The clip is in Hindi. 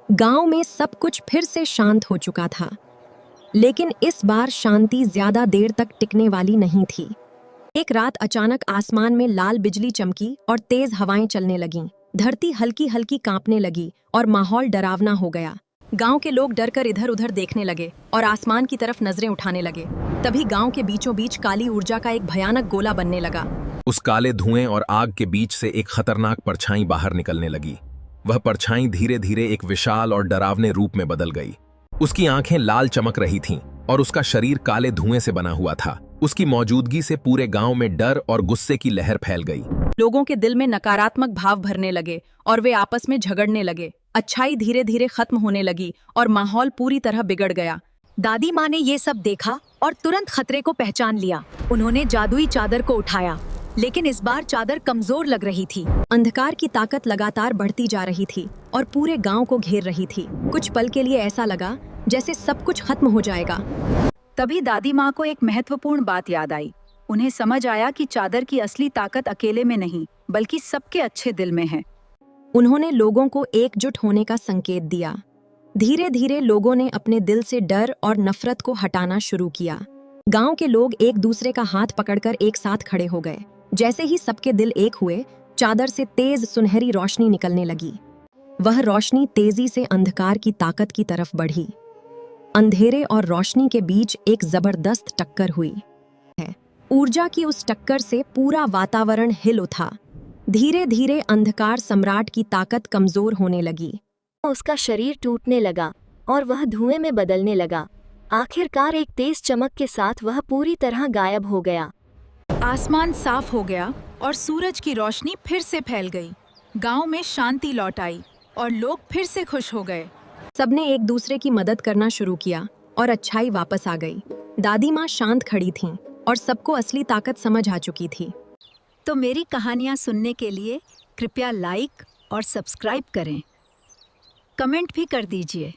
गांव में सब कुछ फिर से शांत हो चुका था, लेकिन इस बार शांति ज्यादा देर तक टिकने वाली नहीं थी। एक रात अचानक आसमान में लाल बिजली चमकी और तेज हवाएं चलने लगीं। धरती हल्की हल्की कांपने लगी और माहौल डरावना हो गया। गांव के लोग डरकर इधर उधर देखने लगे और आसमान की तरफ नजरें उठाने लगे। तभी गांव के बीचों बीच काली ऊर्जा का एक भयानक गोला बनने लगा। उस काले धुएं और आग के बीच से एक खतरनाक परछाई बाहर निकलने लगी। वह परछाई धीरे धीरे एक विशाल और डरावने रूप में बदल गई। उसकी आंखें लाल चमक रही थीं और उसका शरीर काले धुएं से बना हुआ था। उसकी मौजूदगी से पूरे गांव में डर और गुस्से की लहर फैल गई। लोगों के दिल में नकारात्मक भाव भरने लगे और वे आपस में झगड़ने लगे। अच्छाई धीरे धीरे खत्म होने लगी और माहौल पूरी तरह बिगड़ गया। दादी माँ ने ये सब देखा और तुरंत खतरे को पहचान लिया। उन्होंने जादुई चादर को उठाया, लेकिन इस बार चादर कमजोर लग रही थी। अंधकार की ताकत लगातार बढ़ती जा रही थी और पूरे गांव को घेर रही थी। कुछ पल के लिए ऐसा लगा जैसे सब कुछ खत्म हो जाएगा। तभी दादी माँ को एक महत्वपूर्ण बात याद आई। उन्हें समझ आया कि चादर की असली ताकत अकेले में नहीं, बल्कि सबके अच्छे दिल में है। उन्होंने लोगों को एकजुट होने का संकेत दिया। धीरे धीरे लोगों ने अपने दिल से डर और नफरत को हटाना शुरू किया। गांव के लोग एक दूसरे का हाथ पकड़कर एक साथ खड़े हो गए। जैसे ही सबके दिल एक हुए, चादर से तेज सुनहरी रोशनी निकलने लगी। वह रोशनी तेजी से अंधकार की ताकत की तरफ बढ़ी। अंधेरे और रोशनी के बीच एक जबरदस्त टक्कर हुई है। ऊर्जा की उस टक्कर से पूरा वातावरण हिल उठा। धीरे धीरे अंधकार सम्राट की ताकत कमजोर होने लगी। उसका शरीर टूटने लगा और वह धुएं में बदलने लगा। आखिरकार एक तेज चमक के साथ वह पूरी तरह गायब हो गया। आसमान साफ हो गया और सूरज की रोशनी फिर से फैल गई। गांव में शांति लौट आई और लोग फिर से खुश हो गए। सबने एक दूसरे की मदद करना शुरू किया और अच्छाई वापस आ गई। दादी माँ शांत खड़ी थीं और सबको असली ताकत समझ आ चुकी थी। तो मेरी कहानियाँ सुनने के लिए कृपया लाइक और सब्सक्राइब करें। कमेंट भी कर दीजिए।